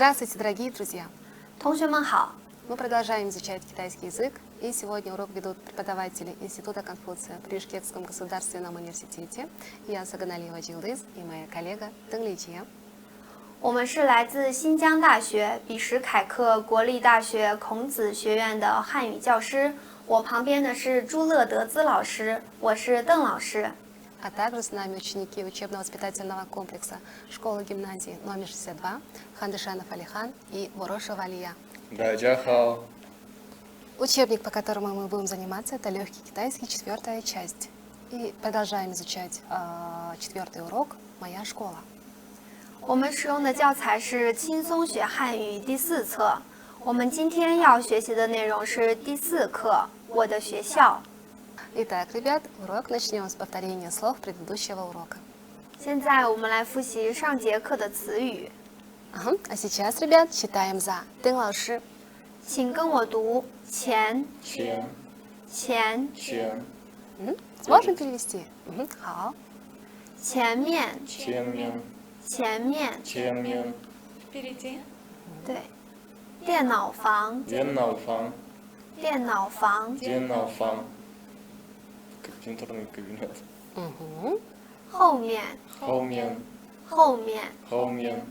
Здравствуйте, дорогие друзья! 同学们好， Мы продолжаем изучать китайский язык, и сегодня урок ведут преподаватели Института Конфуция при Бишкекском государственном университете. Я Саганалиева Джилдыз и моя коллега Тенгличия. 我们是来自新疆大学比什凯克国立大学孔子学院的汉语教师。我旁边的是朱乐德兹老师，我是邓老师。 А также с нами ученики учебно-воспитательного комплекса школы-гимназии номер 62 Хандышанов Алихан и Ворошева Алия. Учебник, по которому мы будем заниматься, это легкий китайский, 4-я часть. И продолжаем изучать 4-й урок «Моя школа». 我们使用的教材是轻松学汉语第4册。我们今天要学习的内容是第4课，我的学校。 Итак, ребят, урок начнем с повторения слов предыдущего урока. 现在我们来复习上节课的词语， Ага. А сейчас, ребят, читаем за. Дэн Лауши. 请跟我读前 前 Сможем перевести? Хао. 前面 前面 前面 前面 Впереди. 对，电脑房电脑房电脑房电脑房 компьютерный кабинет 后面后面后面后面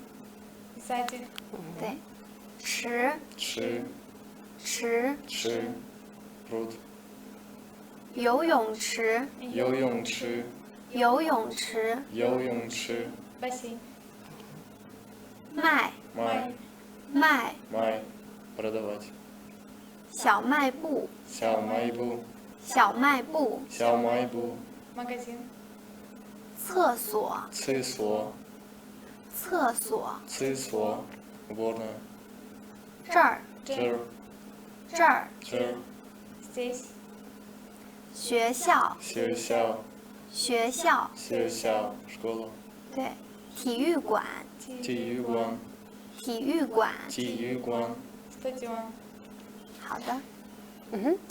Сзади. 对，池吃池吃 пруд 游泳池游泳池游泳池游泳池 Бассейн. 卖 май 卖 май продавать 小卖部小卖部小卖部小卖部 Магазин. 厕所厕所厕所厕所 уборная 这儿这儿这儿这儿 Здесь. 学校学校学校学校 школа 对，体育馆体育馆体育馆。体育馆 Стадион. 好的，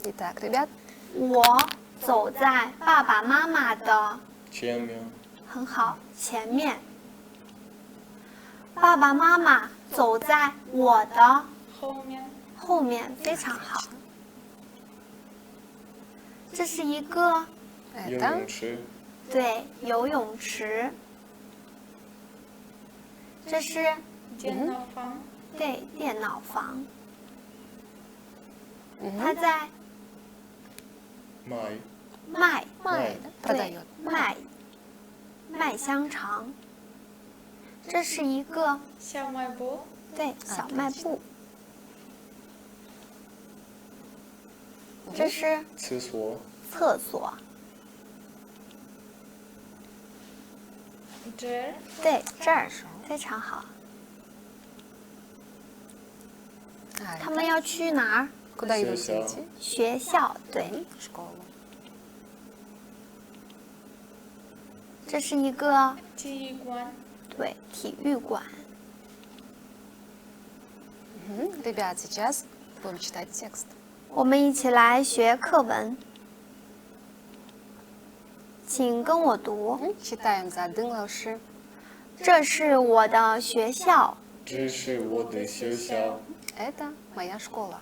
Итак, ребят, 我走在爸爸妈妈的前面很好前面，爸爸妈妈走在我的 后面. 后面，非常好。这是一个游 это 泳池对游泳池，这是 День фан. 对电脑房，他在 май 卖 май, да, 对 продает. 卖香肠，这是一个小卖部. 对小卖部，这是厕所厕所， Джер. 对这儿非常好。 А, 他们要去哪儿？ Куда идут学校. дети? 学校，对， В школу. 这是一个体育馆. 对体育馆。 Ребят, сейчас будем читать текст. 我们一起来学课文，请跟我读。 Читаем за. Дэн Лауши. 这是我的学校，这是我的学校 Это моя школа.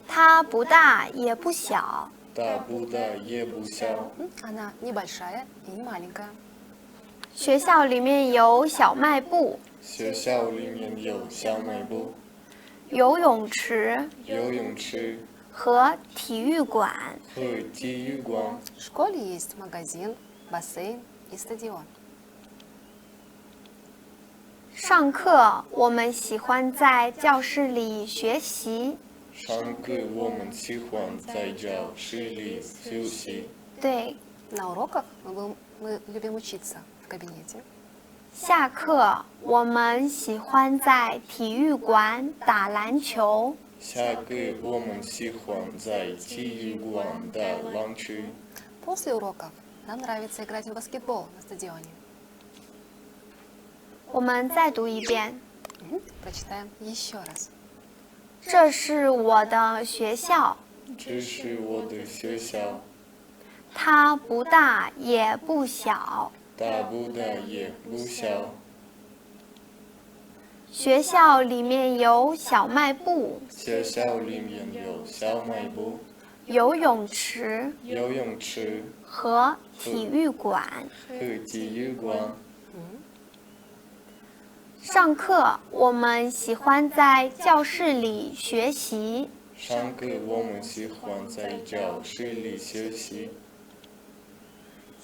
它不大也不小， 大不大也不小 Она небольшая и не маленькая. 学校里面有小卖部、学校里面有小卖部游泳池游泳池和体育馆。和体育馆 В школе есть магазин, бассейн и стадион. 上课我们喜欢在教室里学习，上课我们喜欢在教室里休息 对， На уроках мы любим учиться в кабинете. 下课我们喜欢在体育馆打篮球。下课我们喜欢在体育馆打篮球 После уроков нам нравится играть в баскетбол на стадионе. 我们再读一遍， Прочитаем еще раз. 这是我的学校，这是我的学校它不大也不小，大不大也不小，学校里面有小卖部、学校里面有小卖部、游泳池游泳池和体育馆。和体育馆。上课，我们喜欢在教室里学习。上课我们喜欢在教室里学习。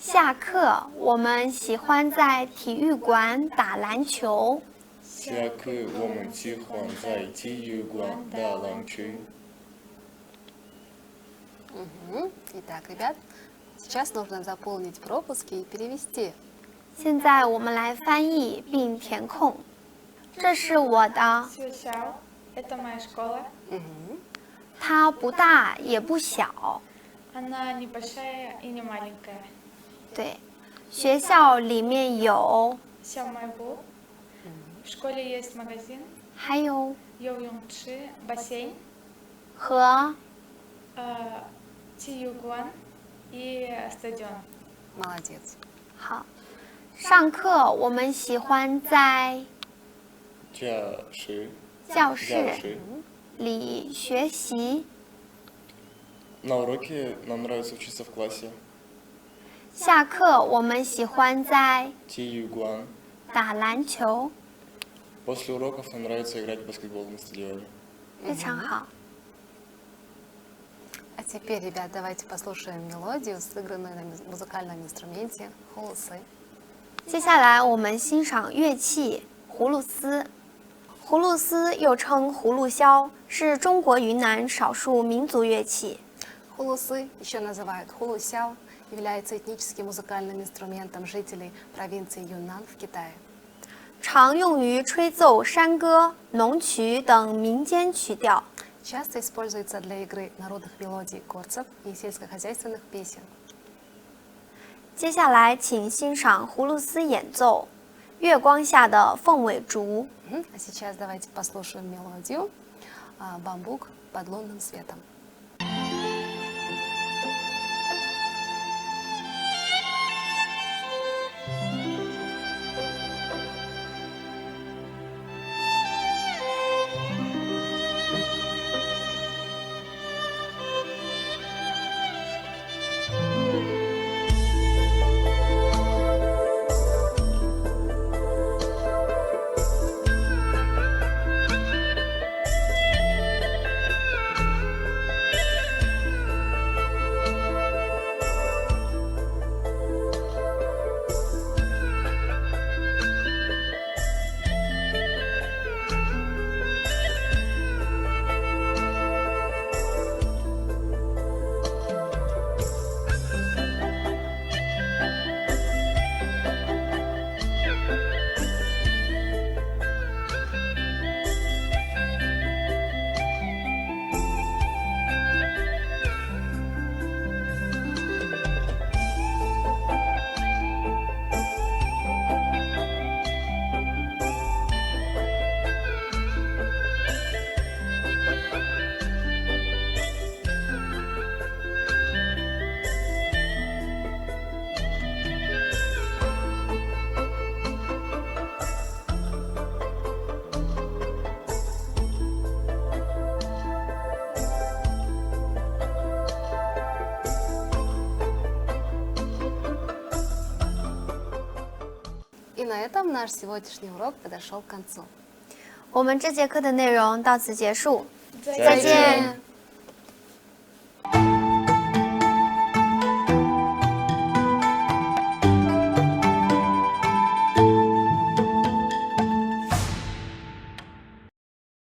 下课，我们喜欢在体育馆打篮球。下课我们喜欢在体育馆打篮球。Итак, ребят, сейчас нужно заполнить пропуски и перевести. 现在我们来翻译并填空。这是我的， Сюсяо. Это моя школа. 它不大也不小。 Она небольшая и не маленькая. 对，学校里面有， Сямайбу. В школе есть магазин, 还有 Йоюнгчи, бассейн, 和 Тиюгуан и стадион. Молодец. 好。上课我们喜欢在教室教室 教室。里学习。 На уроке нам нравится учиться в классе. 下课我们喜欢在体育馆. 打篮球。 После уроков нам нравится играть в баскетбол на стадионе. 非常好。 А теперь, ребят, давайте послушаем мелодию, сыгранную на музыкальном инструменте холусы. 接下来我们欣赏乐器葫芦丝。葫芦丝又称葫芦箫，是中国云南少数民族乐器。 Холусы, еще называют холусяо, является этническим музыкальным инструментом жителей провинции Юннан в Китае. 常用于吹奏山歌、农曲等民间曲调。 Часто используется для игры народных мелодий горцев и сельскохозяйственных песен. 接下来，请欣赏葫芦丝演奏《月光下的凤尾竹》。 А сейчас давайте послушаем мелодию «Бамбук под лунным светом». И на этом наш сегодняшний урок подошел к концу. 我们这节课的内容到此结束，再见。